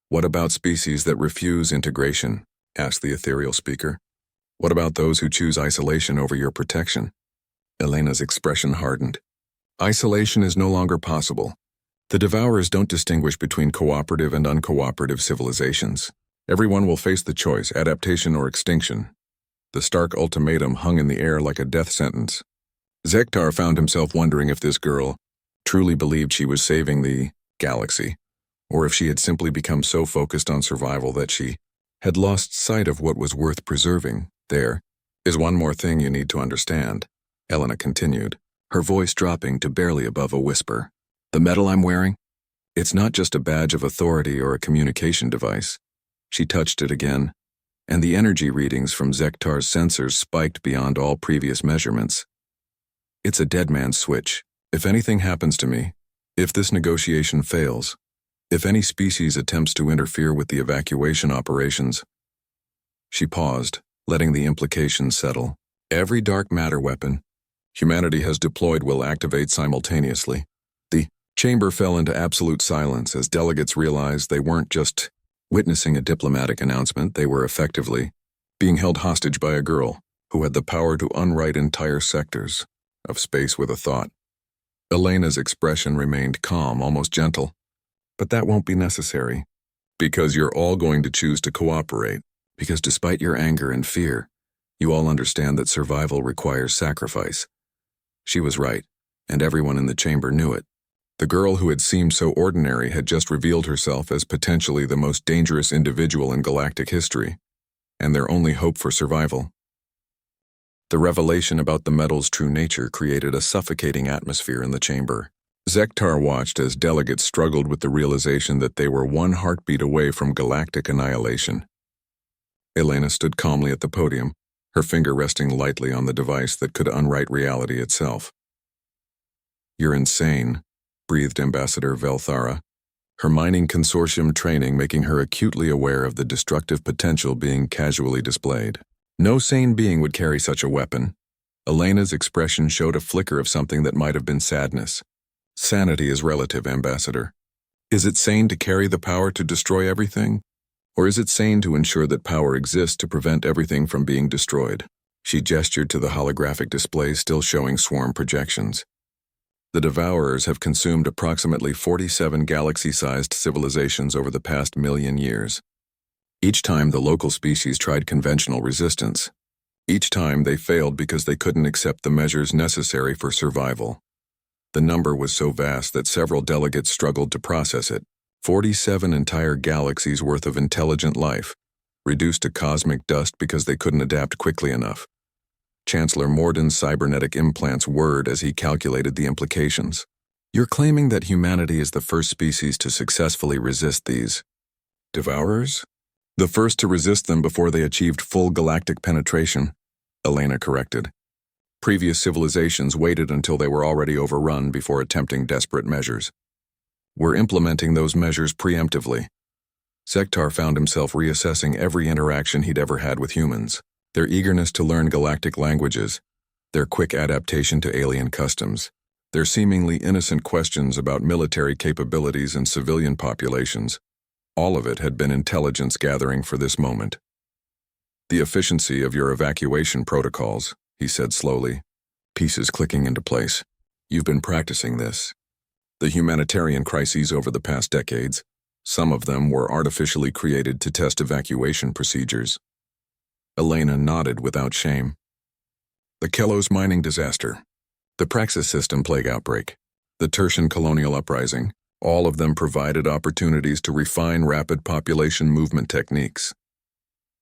What about species that refuse integration? Asked the ethereal speaker. What about those who choose isolation over your protection? Elena's expression hardened. Isolation is no longer possible. The Devourers don't distinguish between cooperative and uncooperative civilizations. Everyone will face the choice, adaptation or extinction. The stark ultimatum hung in the air like a death sentence. Zektar found himself wondering if this girl truly believed she was saving the galaxy, or if she had simply become so focused on survival that she had lost sight of what was worth preserving. There is one more thing you need to understand, Elena continued. her voice dropping to barely above a whisper. "The medal I'm wearing? It's not just a badge of authority or a communication device." She touched it again, and the energy readings from Zektar's sensors spiked beyond all previous measurements. "It's a dead man's switch. If anything happens to me, if this negotiation fails, if any species attempts to interfere with the evacuation operations..." She paused, letting the implications settle. "Every dark matter weapon humanity has deployed will activate simultaneously." The chamber fell into absolute silence as delegates realized they weren't just witnessing a diplomatic announcement, they were effectively being held hostage by a girl who had the power to unwrite entire sectors of space with a thought. Elena's expression remained calm, almost gentle. "But that won't be necessary, because you're all going to choose to cooperate, because despite your anger and fear, you all understand that survival requires sacrifice." She was right, and everyone in the chamber knew it. The girl who had seemed so ordinary had just revealed herself as potentially the most dangerous individual in galactic history, and their only hope for survival. The revelation about the medal's true nature created a suffocating atmosphere in the chamber. Zektar watched as delegates struggled with the realization that they were one heartbeat away from galactic annihilation. Elena stood calmly at the podium, her finger resting lightly on the device that could unwrite reality itself. "You're insane," breathed Ambassador Velthara, her mining consortium training making her acutely aware of the destructive potential being casually displayed. "No sane being would carry such a weapon." Elena's expression showed a flicker of something that might have been sadness. "Sanity is relative, Ambassador. Is it sane to carry the power to destroy everything? Or is it sane to ensure that power exists to prevent everything from being destroyed?" She gestured to the holographic display still showing swarm projections. "The Devourers have consumed approximately 47 galaxy-sized civilizations over the past million years. Each time the local species tried conventional resistance. Each time they failed because they couldn't accept the measures necessary for survival. The number was so vast that several delegates struggled to process it. 47 entire galaxies worth of intelligent life, reduced to cosmic dust because they couldn't adapt quickly enough." Chancellor Morden's cybernetic implants whirred as he calculated the implications. "You're claiming that humanity is the first species to successfully resist these Devourers? The first to resist them before they achieved full galactic penetration," Elena corrected. "Previous civilizations waited until they were already overrun before attempting desperate measures. We're implementing those measures preemptively." Zektar found himself reassessing every interaction he'd ever had with humans. Their eagerness to learn galactic languages, their quick adaptation to alien customs, their seemingly innocent questions about military capabilities and civilian populations. All of it had been intelligence gathering for this moment. "The efficiency of your evacuation protocols," he said slowly, pieces clicking into place. "You've been practicing this. The humanitarian crises over the past decades, some of them were artificially created to test evacuation procedures." Elena nodded without shame. "The Kelos mining disaster, the Praxis system plague outbreak, the Tertian colonial uprising, all of them provided opportunities to refine rapid population movement techniques.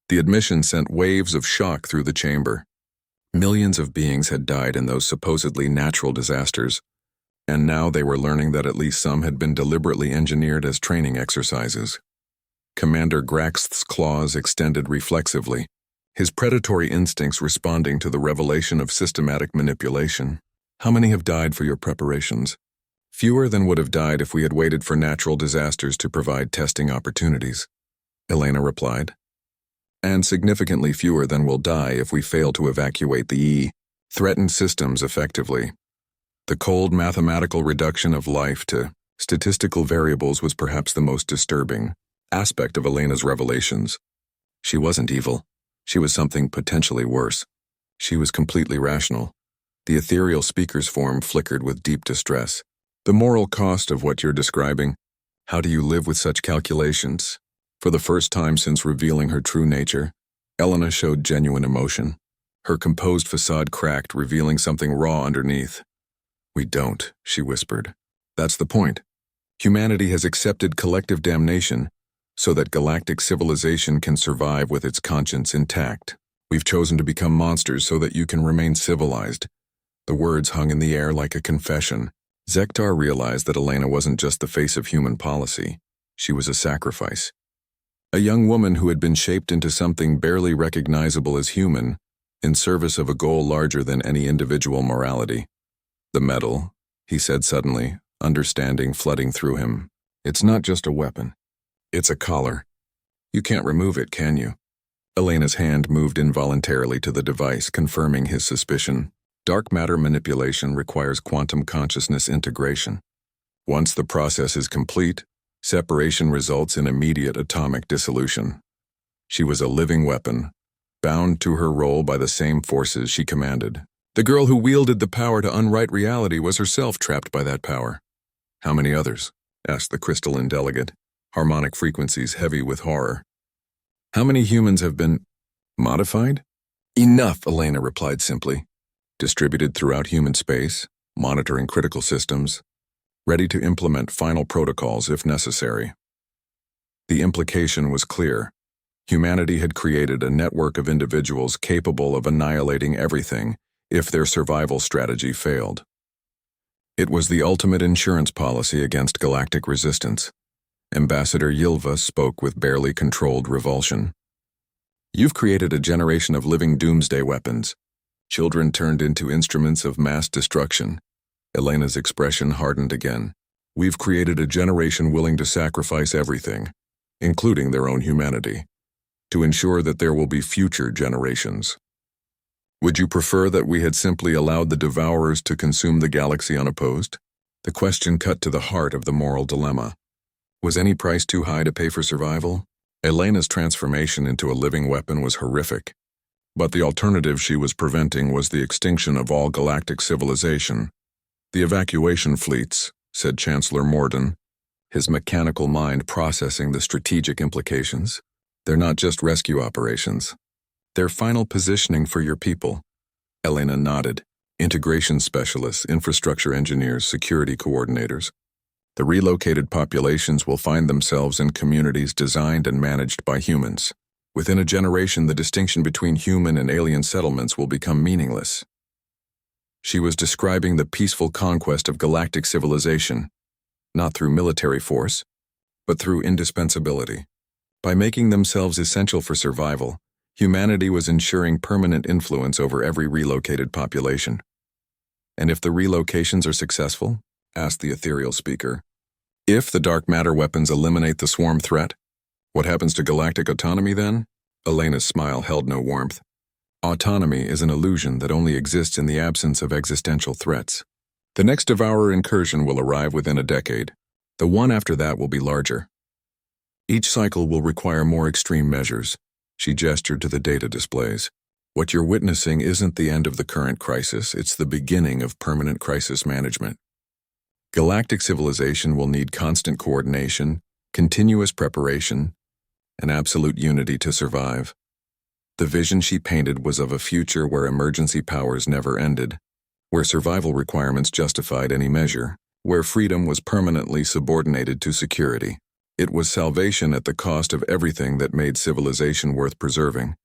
The admission sent waves of shock through the chamber. Millions of beings had died in those supposedly natural disasters, and now they were learning that at least some had been deliberately engineered as training exercises. Commander Graxth's claws extended reflexively, his predatory instincts responding to the revelation of systematic manipulation. "How many have died for your preparations?" "Fewer than would have died if we had waited for natural disasters to provide testing opportunities," Elena replied. "And significantly fewer than will die if we fail to evacuate the threatened systems effectively." The cold mathematical reduction of life to statistical variables was perhaps the most disturbing aspect of Elena's revelations. She wasn't evil. She was something potentially worse. She was completely rational. The ethereal speaker's form flickered with deep distress. "The moral cost of what you're describing. How do you live with such calculations?" For the first time since revealing her true nature, Elena showed genuine emotion. Her composed facade cracked, revealing something raw underneath. "We don't," she whispered. "That's the point. Humanity has accepted collective damnation so that galactic civilization can survive with its conscience intact. We've chosen to become monsters so that you can remain civilized. The words hung in the air like a confession. Zektar realized that Elena wasn't just the face of human policy. She was a sacrifice. A young woman who had been shaped into something barely recognizable as human, in service of a goal larger than any individual morality. The metal, he said suddenly, understanding flooding through him. It's not just a weapon. It's a collar. You can't remove it, can you? Elena's hand moved involuntarily to the device, confirming his suspicion. Dark matter manipulation requires quantum consciousness integration. Once the process is complete, separation results in immediate atomic dissolution. She was a living weapon, bound to her role by the same forces she commanded. The girl who wielded the power to unwrite reality was herself trapped by that power. How many others? Asked the crystalline delegate, harmonic frequencies heavy with horror. How many humans have been modified? Enough, Elena replied simply. Distributed throughout human space, monitoring critical systems, ready to implement final protocols if necessary. The implication was clear. Humanity had created a network of individuals capable of annihilating everything if their survival strategy failed. It was the ultimate insurance policy against galactic resistance. Ambassador Yilva spoke with barely controlled revulsion. You've created a generation of living doomsday weapons. Children turned into instruments of mass destruction. Elena's expression hardened again. We've created a generation willing to sacrifice everything, including their own humanity, to ensure that there will be future generations. Would you prefer that we had simply allowed the devourers to consume the galaxy unopposed? The question cut to the heart of the moral dilemma. Was any price too high to pay for survival? Elena's transformation into a living weapon was horrific, but the alternative she was preventing was the extinction of all galactic civilization. The evacuation fleets, said Chancellor Morden, his mechanical mind processing the strategic implications. They're not just rescue operations. They're final positioning for your people. Elena nodded. Integration specialists, infrastructure engineers, security coordinators. The relocated populations will find themselves in communities designed and managed by humans. Within a generation, the distinction between human and alien settlements will become meaningless. She was describing the peaceful conquest of galactic civilization, not through military force, but through indispensability. By making themselves essential for survival, humanity was ensuring permanent influence over every relocated population. And if the relocations are successful? Asked the ethereal speaker. If the dark matter weapons eliminate the swarm threat, what happens to galactic autonomy then? Elena's smile held no warmth. Autonomy is an illusion that only exists in the absence of existential threats. The next devourer incursion will arrive within a decade. The one after that will be larger. Each cycle will require more extreme measures. She gestured to the data displays. What you're witnessing isn't the end of the current crisis, it's the beginning of permanent crisis management. Galactic civilization will need constant coordination, continuous preparation, and absolute unity to survive. The vision she painted was of a future where emergency powers never ended, where survival requirements justified any measure, where freedom was permanently subordinated to security. It was salvation at the cost of everything that made civilization worth preserving.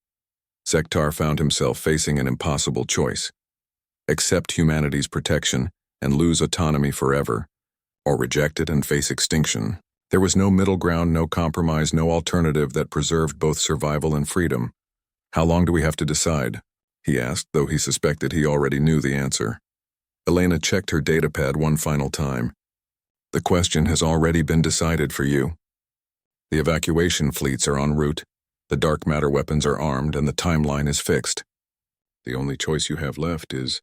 Zektar found himself facing an impossible choice. Accept humanity's protection and lose autonomy forever, or reject it and face extinction. There was no middle ground, no compromise, no alternative that preserved both survival and freedom. How long do we have to decide? He asked, though he suspected he already knew the answer. Elena checked her datapad one final time. The question has already been decided for you. The evacuation fleets are en route, the dark matter weapons are armed, and the timeline is fixed. The only choice you have left is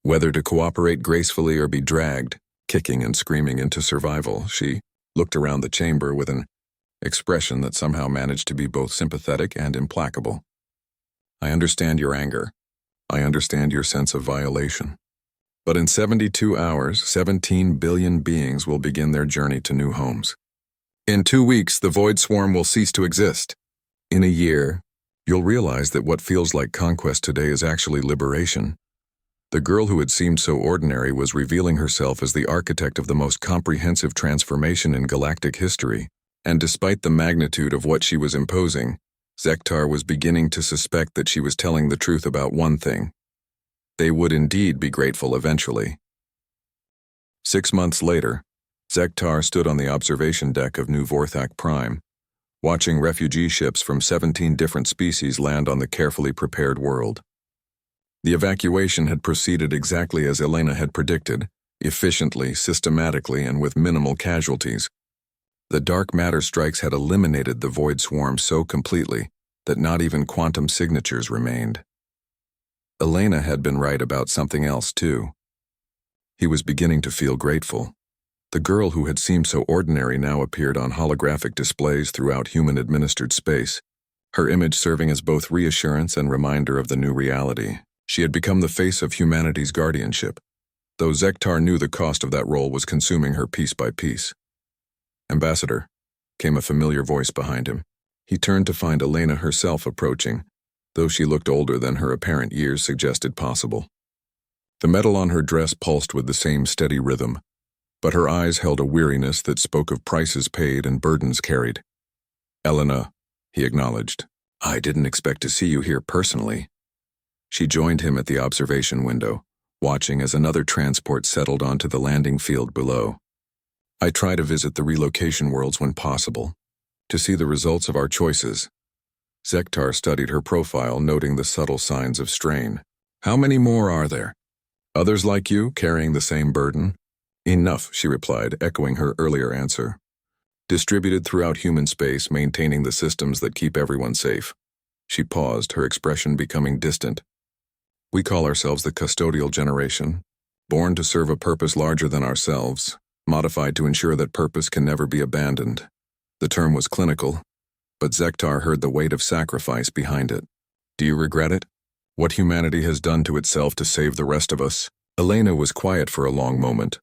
whether to cooperate gracefully or be dragged, kicking and screaming into survival. She looked around the chamber with an expression that somehow managed to be both sympathetic and implacable. I understand your anger. I understand your sense of violation. But in 72 hours, 17 billion beings will begin their journey to new homes. In 2 weeks, the void swarm will cease to exist. In a year, you'll realize that what feels like conquest today is actually liberation. The girl who had seemed so ordinary was revealing herself as the architect of the most comprehensive transformation in galactic history, and despite the magnitude of what she was imposing, Zektar was beginning to suspect that she was telling the truth about one thing. They would indeed be grateful eventually. 6 months later, Zektar stood on the observation deck of New Vorthak Prime, watching refugee ships from 17 different species land on the carefully prepared world. The evacuation had proceeded exactly as Elena had predicted, efficiently, systematically, and with minimal casualties. The dark matter strikes had eliminated the void swarm so completely that not even quantum signatures remained. Elena had been right about something else, too. He was beginning to feel grateful. The girl who had seemed so ordinary now appeared on holographic displays throughout human-administered space, her image serving as both reassurance and reminder of the new reality. She had become the face of humanity's guardianship, though Zektar knew the cost of that role was consuming her piece by piece. "Ambassador," came a familiar voice behind him. He turned to find Elena herself approaching, though she looked older than her apparent years suggested possible. The metal on her dress pulsed with the same steady rhythm, but her eyes held a weariness that spoke of prices paid and burdens carried. "Elena," he acknowledged. "I didn't expect to see you here personally." She joined him at the observation window, watching as another transport settled onto the landing field below. "I try to visit the relocation worlds when possible, to see the results of our choices." Zektar studied her profile, noting the subtle signs of strain. "How many more are there? Others like you, carrying the same burden?" "Enough," she replied, echoing her earlier answer. "Distributed throughout human space, maintaining the systems that keep everyone safe." She paused, her expression becoming distant. "We call ourselves the custodial generation, born to serve a purpose larger than ourselves, modified to ensure that purpose can never be abandoned." The term was clinical, but Zektar heard the weight of sacrifice behind it. "Do you regret it? What humanity has done to itself to save the rest of us?" Elena was quiet for a long moment,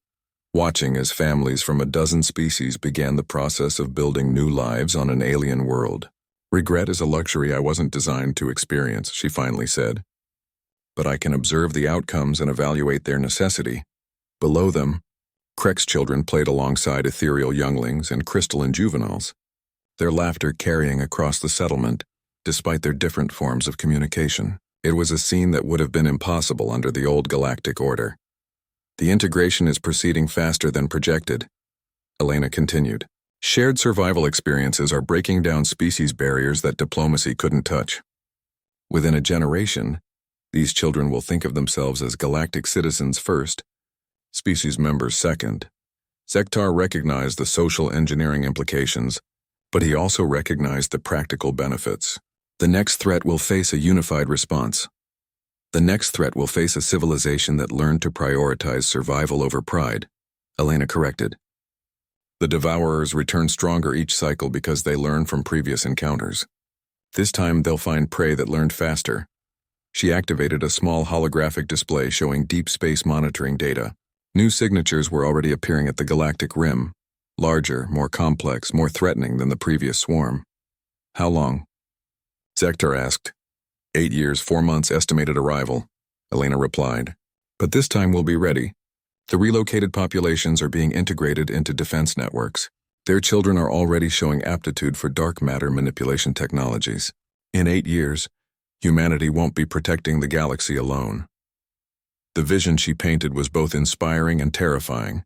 watching as families from a dozen species began the process of building new lives on an alien world. "Regret is a luxury I wasn't designed to experience," she finally said. "But I can observe the outcomes and evaluate their necessity." Below them, Krek's children played alongside ethereal younglings and crystalline juveniles, their laughter carrying across the settlement, despite their different forms of communication. It was a scene that would have been impossible under the old galactic order. "The integration is proceeding faster than projected," Elena continued. "Shared survival experiences are breaking down species barriers that diplomacy couldn't touch. Within a generation, these children will think of themselves as galactic citizens first, species members second." Zektar recognized the social engineering implications, but he also recognized the practical benefits. "The next threat will face a unified response. The next threat will face a civilization that learned to prioritize survival over pride," Elena corrected. "The Devourers return stronger each cycle because they learn from previous encounters. This time they'll find prey that learned faster." She activated a small holographic display showing deep space monitoring data. New signatures were already appearing at the galactic rim, larger, more complex, more threatening than the previous swarm. "How long?" Zektar asked. 8 years, 4 months estimated arrival," Elena replied. "But this time we'll be ready. The relocated populations are being integrated into defense networks. Their children are already showing aptitude for dark matter manipulation technologies. In 8 years, humanity won't be protecting the galaxy alone." The vision she painted was both inspiring and terrifying.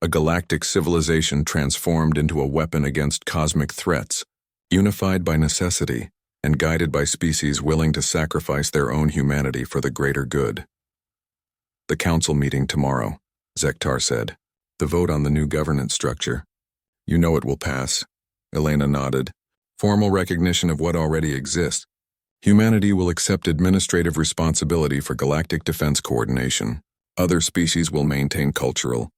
A galactic civilization transformed into a weapon against cosmic threats, unified by necessity, and guided by species willing to sacrifice their own humanity for the greater good. "The council meeting tomorrow," Zektar said. "The vote on the new governance structure. You know it will pass." Elena nodded. "Formal recognition of what already exists. Humanity will accept administrative responsibility for galactic defense coordination. Other species will maintain cultural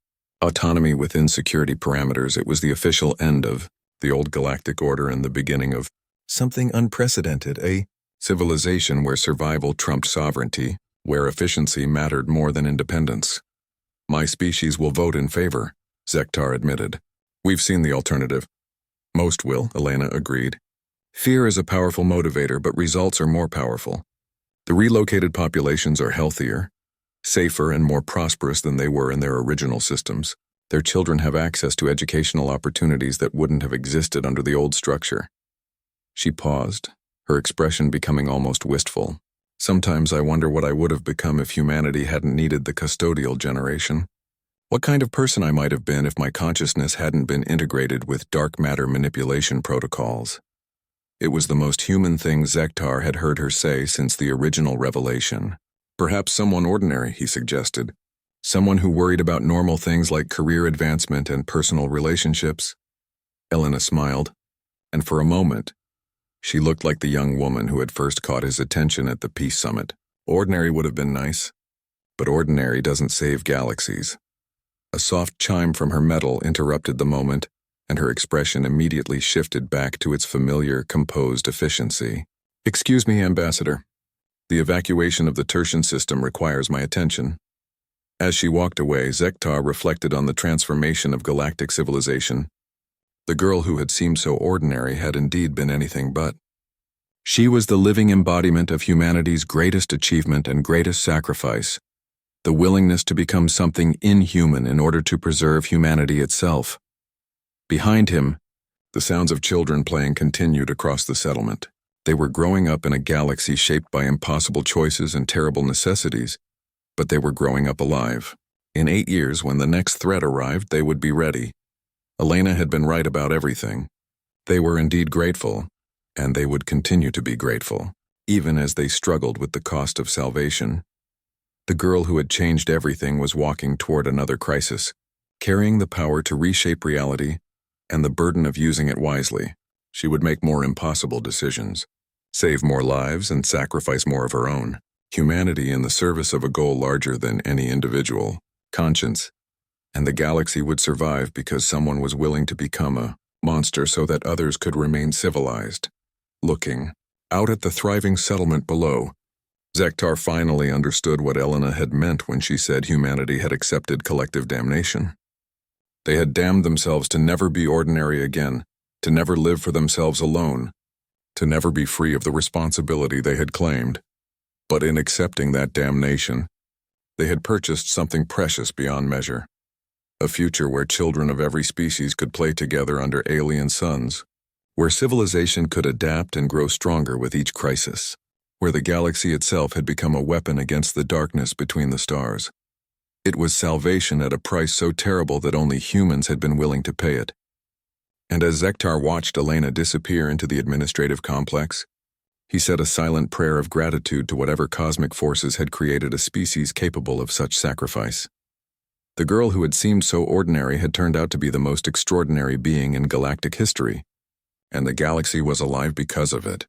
autonomy within security parameters." It was the official end of the old galactic order and the beginning of something unprecedented, a civilization where survival trumped sovereignty, where efficiency mattered more than independence. "My species will vote in favor," Zektar admitted. "We've seen the alternative." "Most will," Elena agreed. "Fear is a powerful motivator, but results are more powerful. The relocated populations are healthier, safer, and more prosperous than they were in their original systems. Their children have access to educational opportunities that wouldn't have existed under the old structure." She paused, her expression becoming almost wistful. Sometimes I wonder what I would have become if humanity hadn't needed the custodial generation. What kind of person I might have been if my consciousness hadn't been integrated with dark matter manipulation protocols. It was the most human thing Zektar had heard her say since the original revelation. Perhaps someone ordinary, he suggested. Someone who worried about normal things like career advancement and personal relationships. Elena smiled, and for a moment, she looked like the young woman who had first caught his attention at the Peace Summit. Ordinary would have been nice, but ordinary doesn't save galaxies. A soft chime from her metal interrupted the moment, and her expression immediately shifted back to its familiar, composed efficiency. "Excuse me, Ambassador. The evacuation of the Tertian system requires my attention." As she walked away, Zektar reflected on the transformation of galactic civilization. The girl who had seemed so ordinary had indeed been anything but. She was the living embodiment of humanity's greatest achievement and greatest sacrifice, the willingness to become something inhuman in order to preserve humanity itself. Behind him, the sounds of children playing continued across the settlement. They were growing up in a galaxy shaped by impossible choices and terrible necessities, but they were growing up alive. In 8 years, when the next threat arrived, they would be ready. Elena had been right about everything. They were indeed grateful, and they would continue to be grateful, even as they struggled with the cost of salvation. The girl who had changed everything was walking toward another crisis, carrying the power to reshape reality and the burden of using it wisely. She would make more impossible decisions, save more lives and sacrifice more of her own. Humanity in the service of a goal larger than any individual, conscience, and the galaxy would survive because someone was willing to become a monster so that others could remain civilized. Looking out at the thriving settlement below, Zektar finally understood what Elena had meant when she said humanity had accepted collective damnation. They had damned themselves to never be ordinary again, to never live for themselves alone, to never be free of the responsibility they had claimed. But in accepting that damnation, they had purchased something precious beyond measure. A future where children of every species could play together under alien suns, where civilization could adapt and grow stronger with each crisis, where the galaxy itself had become a weapon against the darkness between the stars. It was salvation at a price so terrible that only humans had been willing to pay it. And as Zektar watched Elena disappear into the administrative complex, he said a silent prayer of gratitude to whatever cosmic forces had created a species capable of such sacrifice. The girl who had seemed so ordinary had turned out to be the most extraordinary being in galactic history, and the galaxy was alive because of it.